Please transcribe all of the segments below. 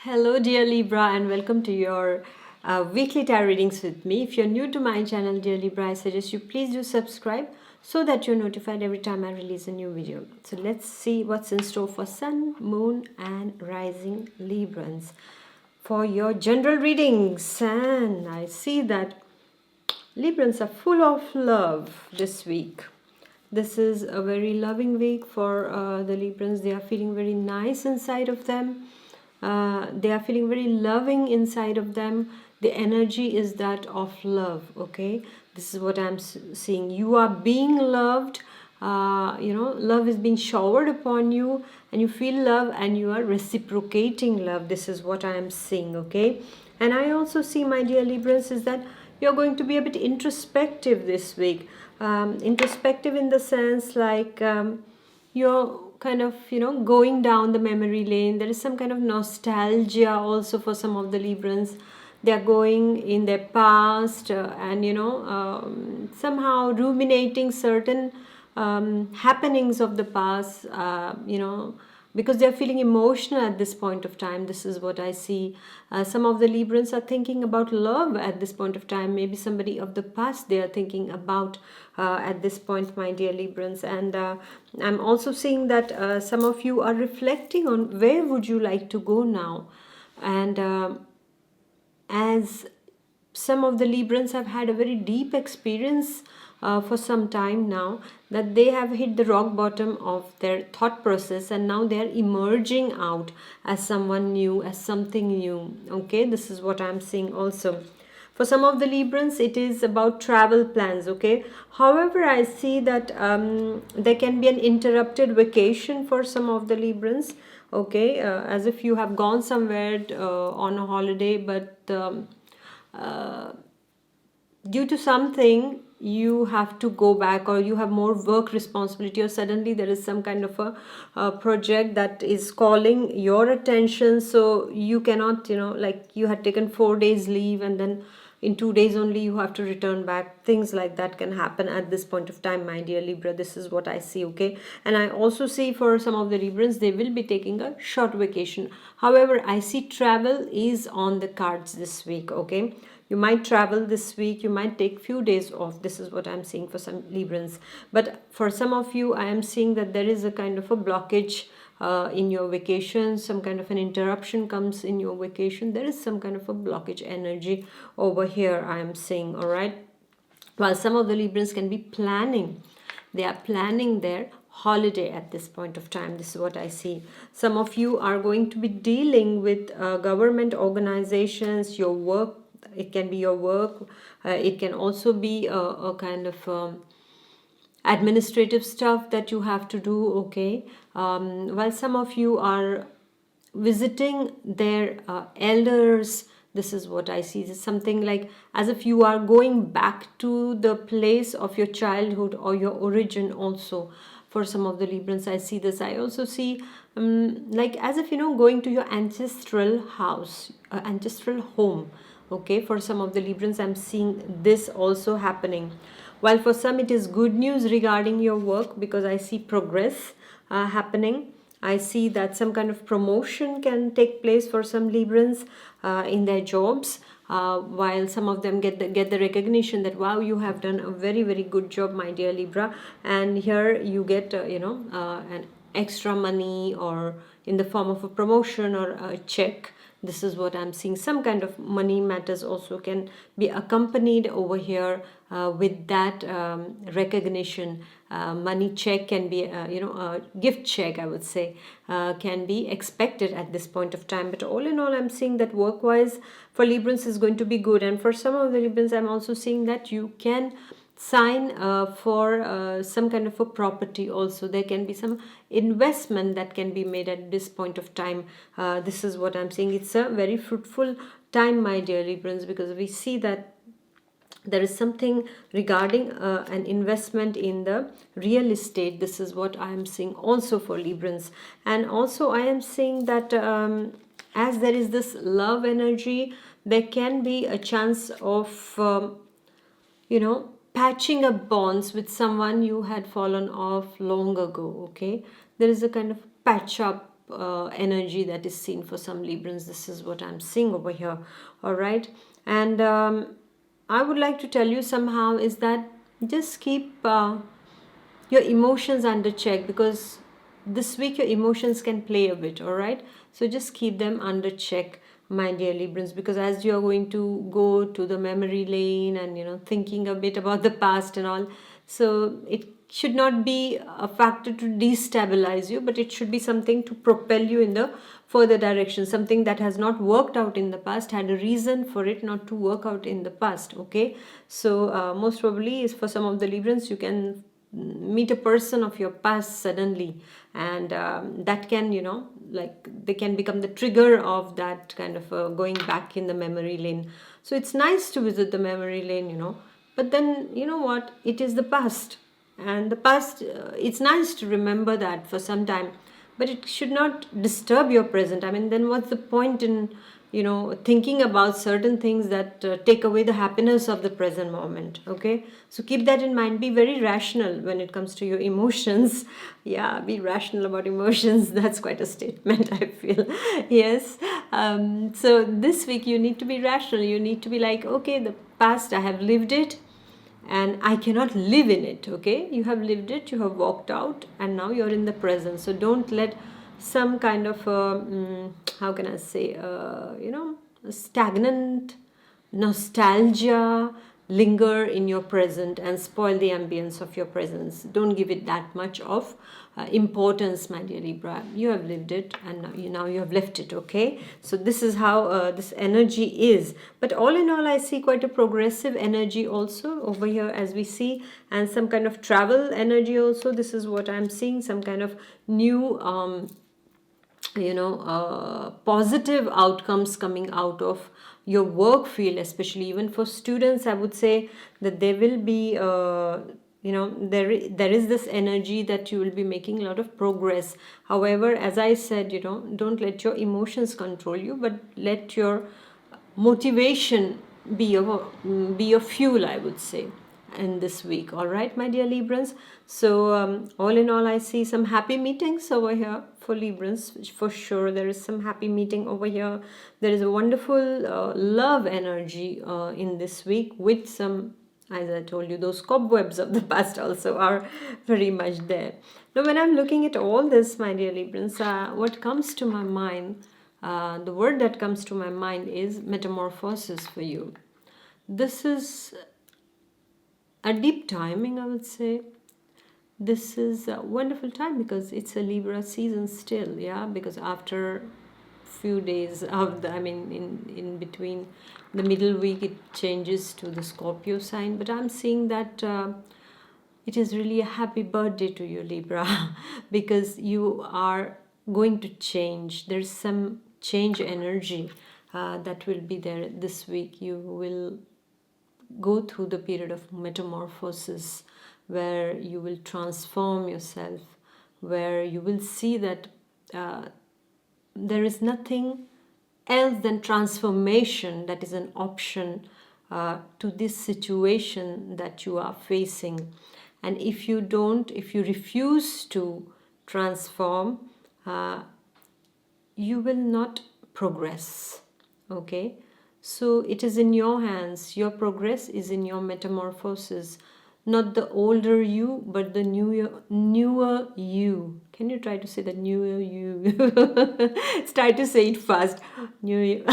Hello, dear Libra, and welcome to your weekly tarot readings with me. If you're new to my channel, dear Libra, I suggest you please do subscribe so that you're notified every time I release a new video. So let's see what's in store for Sun, Moon, and Rising Librans for your general readings. And I see that Librans are full of love this week. This is a very loving week for the Librans. They are feeling very nice inside of them. They are feeling very loving inside of them. The energy is that of love. Okay, this is what I'm seeing. You are being loved. Love is being showered upon you, and you feel love, and you are reciprocating love. This is what I am seeing. Okay, and I also see, my dear Librans, is that you're going to be a bit introspective this week. Introspective in the sense like you're kind of going down the memory lane. There is some kind of nostalgia also for some of the Librans. They are going in their past and somehow ruminating certain happenings of the past, because they're feeling emotional at this point of time. This is what I see. Some of the Librans are thinking about love at this point of time. Maybe somebody of the past they are thinking about at this point, my dear Librans. And I'm also seeing that some of you are reflecting on where would you like to go now. And as some of the Librans have had a very deep experience for some time now, that they have hit the rock bottom of their thought process, and now they are emerging out as someone new, as something new. Okay, this is what I'm seeing also. For some of the Librans, it is about travel plans. Okay, however, I see that there can be an interrupted vacation for some of the Librans. Okay, as if you have gone somewhere on a holiday, but due to something you have to go back, or you have more work responsibility, or suddenly there is some kind of a project that is calling your attention, so you cannot, like you had taken 4 days leave and then in 2 days only you have to return back. Things like that can happen at this point of time, my dear Libra. This is what I see. Okay, and I also see for some of the Librans, they will be taking a short vacation. However, I see travel is on the cards this week. Okay, you might travel this week, you might take few days off. This is what I'm seeing for some Librans. But for some of you, I am seeing that there is a kind of a blockage in your vacation. Some kind of an interruption comes in your vacation. There is some kind of a blockage energy over here, I am seeing. All right, while some of the Librans can be planning, they are planning their holiday at this point of time. This is what I see. Some of you are going to be dealing with government organizations, your work. It can be your work. It can also be a kind of administrative stuff that you have to do. Okay, while some of you are visiting their elders. This is what I see. It's something like as if you are going back to the place of your childhood or your origin also. For some of the Librans, I see this. I also see like as if going to your ancestral house, ancestral home. Okay, for some of the Librans, I'm seeing this also happening. While for some it is good news regarding your work, because I see progress happening. I see that some kind of promotion can take place for some Librans in their jobs, while some of them get the recognition that, wow, you have done a very, very good job, my dear Libra, and here you get an extra money, or in the form of a promotion or a check. This is what I'm seeing. Some kind of money matters also can be accompanied over here with that recognition. Money check can be, a gift check, I would say, can be expected at this point of time. But all in all, I'm seeing that work-wise for Librans is going to be good. And for some of the Librans, I'm also seeing that you can sign for some kind of a property also. There can be some investment that can be made at this point of time. This is what I'm saying. It's a very fruitful time, my dear Librans, because we see that there is something regarding an investment in the real estate. This is what I am seeing also for Librans. And also I am seeing that as there is this love energy, there can be a chance of patching up bonds with someone you had fallen off long ago. Okay, there is a kind of patch up energy that is seen for some Librans. This is what I'm seeing over here. All right. And I would like to tell you somehow is that just keep your emotions under check, because this week your emotions can play a bit. All right, so just keep them under check, my dear Librans, because as you are going to go to the memory lane and thinking a bit about the past and all, so it should not be a factor to destabilize you, but it should be something to propel you in the further direction. Something that has not worked out in the past had a reason for it not to work out in the past. Okay, so most probably is for some of the Librans, you can meet a person of your past suddenly, and that can like they can become the trigger of that kind of going back in the memory lane. So it's nice to visit the memory lane, but then what, it is the past, and the past, it's nice to remember that for some time, but it should not disturb your present. I mean, then what's the point in thinking about certain things that take away the happiness of the present moment? Okay, so keep that in mind. Be very rational when it comes to your emotions. Yeah, be rational about emotions. That's quite a statement, I feel. Yes. So this week you need to be rational. You need to be like, okay, the past, I have lived it and I cannot live in it. Okay, you have lived it, you have walked out, and now you're in the present. So don't let some kind of how can I say stagnant nostalgia linger in your present and spoil the ambience of your presence. Don't give it that much of importance, my dear Libra. You have lived it, and now you have left it. Okay, so this is how this energy is. But all in all, I see quite a progressive energy also over here, as we see, and some kind of travel energy also. This is what I'm seeing, some kind of new positive outcomes coming out of your work field, especially even for students. I would say that there will be there is this energy that you will be making a lot of progress. However, as I said, don't let your emotions control you, but let your motivation be your fuel, I would say, in this week. All right, my dear Librans. So all in all, I see some happy meetings over here for Librans. For sure, there is some happy meeting over here. There is a wonderful love energy in this week, with some, as I told you, those cobwebs of the past also are very much there. Now, when I'm looking at all this, my dear Librans, what comes to my mind, the word that comes to my mind is metamorphosis for you. This is a deep timing, I would say. This is a wonderful time because it's a Libra season still, yeah, because after few days of the, I mean, in between the middle week, it changes to the Scorpio sign. But I'm seeing that it is really a happy birthday to you, Libra, because you are going to change. There's some change energy that will be there this week. You will go through the period of metamorphosis, where you will transform yourself, where you will see that there is nothing else than transformation that is an option to this situation that you are facing. And if you refuse to transform, you will not progress. Okay, so it is in your hands. Your progress is in your metamorphosis, not the older you, but the newer you. Can you try to say the newer you? Try to say it fast. New you.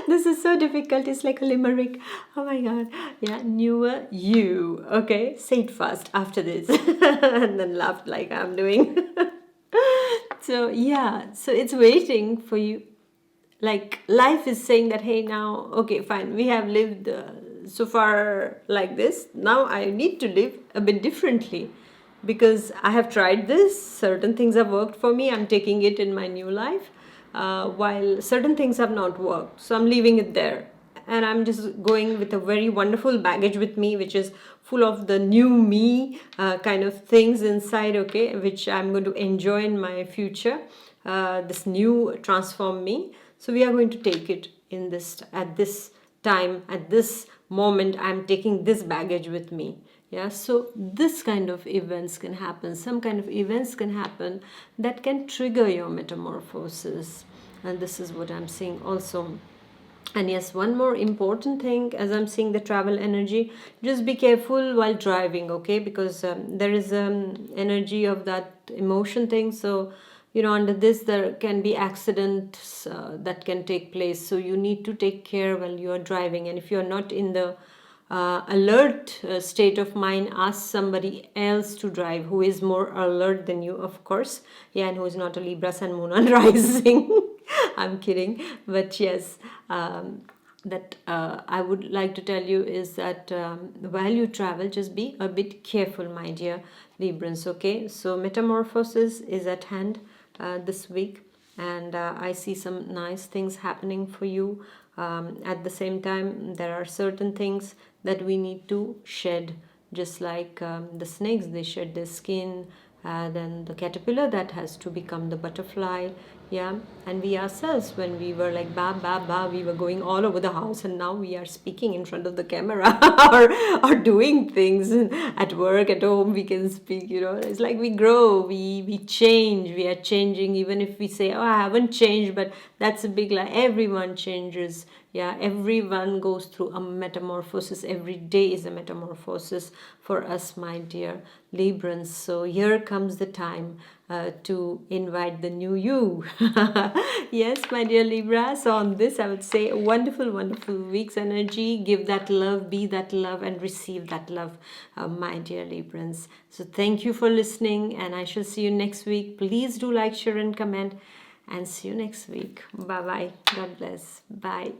This is so difficult. It's like a limerick. Oh my god. Yeah, newer you. Okay, say it fast after this. And then laugh like I'm doing. So yeah, so it's waiting for you. Like life is saying that, hey, now, okay, fine, we have lived so far like this. Now I need to live a bit differently, because I have tried this. Certain things have worked for me. I'm taking it in my new life, while certain things have not worked. So I'm leaving it there. And I'm just going with a very wonderful baggage with me, which is full of the new me kind of things inside, okay, which I'm going to enjoy in my future, this new transform me. So we are going to take it in this, at this time, at this moment. I'm taking this baggage with me. Yeah, so this kind of events can happen, some kind of events can happen that can trigger your metamorphosis. And this is what I'm seeing also. And yes, one more important thing, as I'm seeing the travel energy, just be careful while driving, okay? Because there is energy of that emotion thing. So, under this, there can be accidents that can take place. So, you need to take care while you are driving. And if you're not in the alert state of mind, ask somebody else to drive who is more alert than you, of course. Yeah, and who is not a Libra sun moon and rising. I'm kidding, but yes, that I would like to tell you is that while you travel, just be a bit careful, my dear Librans. Okay, so metamorphosis is at hand this week, and I see some nice things happening for you. At the same time, there are certain things that we need to shed, just like the snakes, they shed their skin. Then the caterpillar that has to become the butterfly. Yeah, and we ourselves, when we were like ba ba ba, we were going all over the house, and now we are speaking in front of the camera, or doing things at work, at home. We can speak. It's like we grow, we change, we are changing. Even if we say, oh, I haven't changed, but that's a big lie. Everyone changes. Yeah, everyone goes through a metamorphosis. Every day is a metamorphosis for us, my dear Librans. So here comes the time to invite the new you. Yes, my dear Libra. So on this, I would say wonderful, wonderful week's energy. Give that love, be that love, and receive that love, my dear Librans. So thank you for listening, and I shall see you next week. Please do like, share, and comment. And see you next week. Bye bye. God bless. Bye.